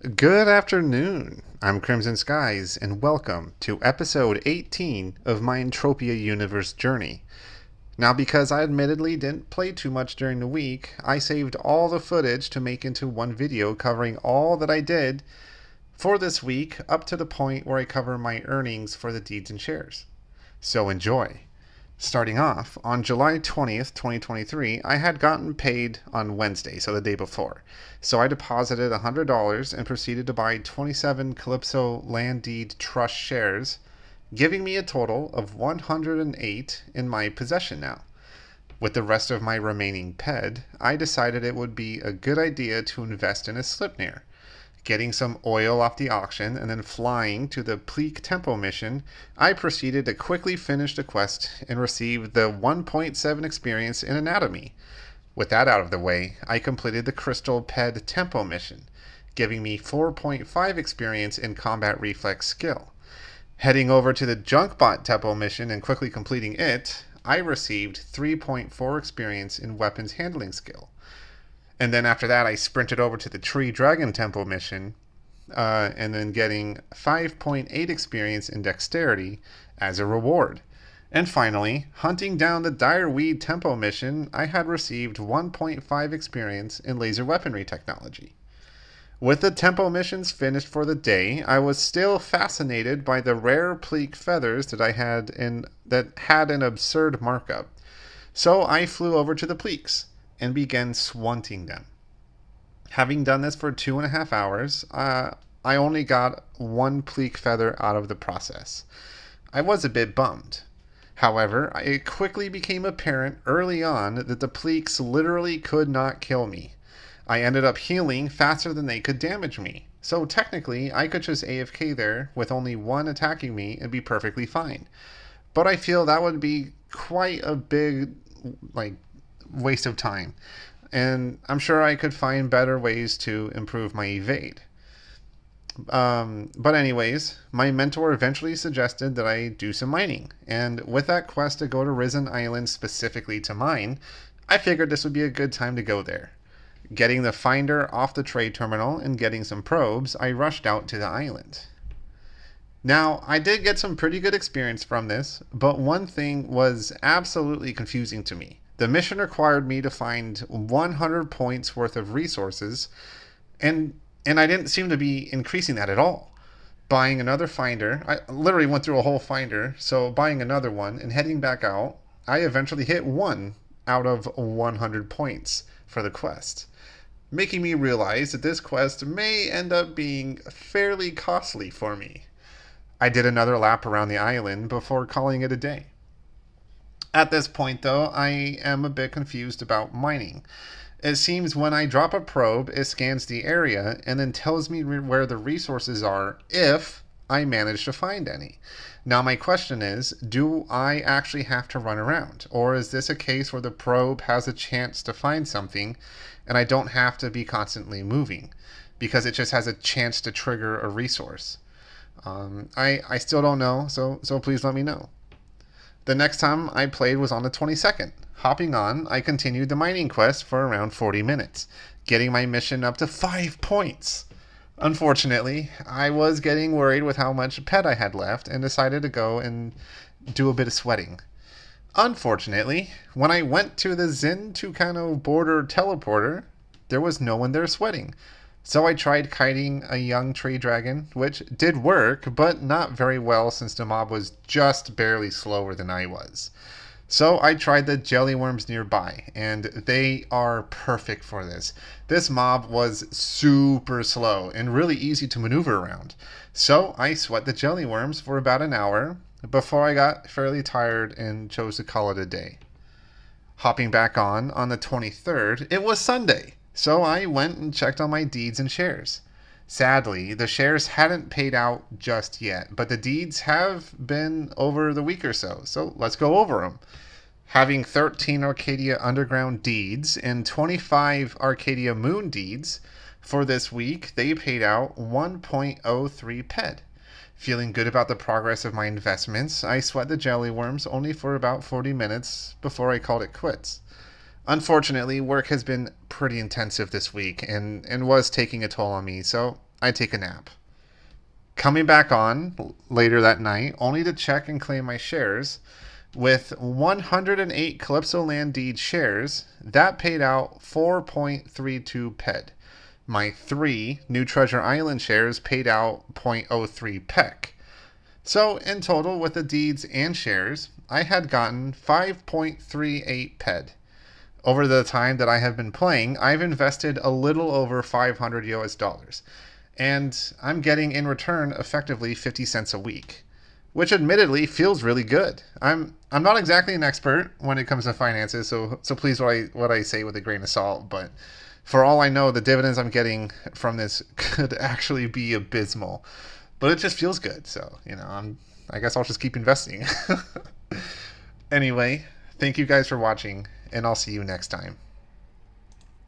Good afternoon. I'm Crimson Skies, and welcome to episode 18 of my Entropia universe journey. Now, because I admittedly didn't play too much during the week, I saved all the footage to make into one video covering all that I did for this week up to the point where I cover my earnings for the deeds and shares. So enjoy. Starting off, on July 20th, 2023, I had gotten paid on Wednesday, so the day before. So I deposited $100 and proceeded to buy 27 Calypso Land Deed Trust shares, giving me a total of 108 in my possession now. With the rest of my remaining PED, I decided it would be a good idea to invest in a Slipnir. Getting some oil off the auction and then flying to the Pleak Tempo mission, I proceeded to quickly finish the quest and receive the 1.7 experience in anatomy. With that out of the way, I completed the Crystal Ped Tempo mission, giving me 4.5 experience in combat reflex skill. Heading over to the Junkbot Tempo mission and quickly completing it, I received 3.4 experience in weapons handling skill. And then after that, I sprinted over to the Tree Dragon Temple mission, and then getting 5.8 experience in dexterity as a reward. And finally, hunting down the Direweed Tempo mission, I had received 1.5 experience in laser weaponry technology. With the tempo missions finished for the day, I was still fascinated by the rare Pleak feathers that had an absurd markup. So I flew over to the Pleaks and began swunting them. Having done this for 2.5 hours, I only got one Pleak feather out of the process. I was a bit bummed. However, it quickly became apparent early on that the Pleaks literally could not kill me. I ended up healing faster than they could damage me. So technically, I could just AFK there with only one attacking me and be perfectly fine. But I feel that would be quite a big, waste of time. And I'm sure I could find better ways to improve my evade. But anyways, my mentor eventually suggested that I do some mining. And with that quest to go to Risen Island specifically to mine, I figured this would be a good time to go there. Getting the finder off the trade terminal and getting some probes, I rushed out to the island. Now, I did get some pretty good experience from this, but one thing was absolutely confusing to me. The mission required me to find 100 points worth of resources, and I didn't seem to be increasing that at all. Buying another finder, I literally went through a whole finder, so buying another one and heading back out, I eventually hit 1 out of 100 points for the quest, making me realize that this quest may end up being fairly costly for me. I did another lap around the island before calling it a day. At this point, though, I am a bit confused about mining. It seems when I drop a probe, it scans the area and then tells me where the resources are if I manage to find any. Now, my question is, do I actually have to run around? Or is this a case where the probe has a chance to find something and I don't have to be constantly moving because it just has a chance to trigger a resource? I still don't know, so please let me know. The next time I played was on the 22nd. Hopping on, I continued the mining quest for around 40 minutes, getting my mission up to 5 points. Unfortunately, I was getting worried with how much pet I had left and decided to go and do a bit of sweating. Unfortunately, when I went to the Zin Tucano border teleporter, there was no one there sweating. So I tried kiting a young tree dragon, which did work, but not very well since the mob was just barely slower than I was. So I tried the jellyworms nearby, and they are perfect for this. This mob was super slow and really easy to maneuver around. So I sweat the jellyworms for about an hour before I got fairly tired and chose to call it a day. Hopping back on the 23rd, it was Sunday. So I went and checked on my deeds and shares. Sadly, the shares hadn't paid out just yet, but the deeds have been over the week or so let's go over them. Having 13 Arcadia Underground deeds and 25 Arcadia Moon deeds, for this week they paid out 1.03 PED. Feeling good about the progress of my investments, I sweat the jellyworms only for about 40 minutes before I called it quits. Unfortunately, work has been pretty intensive this week and was taking a toll on me, so I take a nap. Coming back on later that night, only to check and claim my shares. With 108 Calypso Land Deed shares, that paid out 4.32 PED. My 3 New Treasure Island shares paid out 0.03 PEC. So, in total, with the deeds and shares, I had gotten 5.38 PED. Over the time that I have been playing, I've invested a little over 500 US dollars, and I'm getting in return effectively 50 cents a week, which admittedly feels really good. I'm not exactly an expert when it comes to finances, so please what I say with a grain of salt, but for all I know, the dividends I'm getting from this could actually be abysmal. But it just feels good, so I guess I'll just keep investing. Anyway, thank you guys for watching, and I'll see you next time.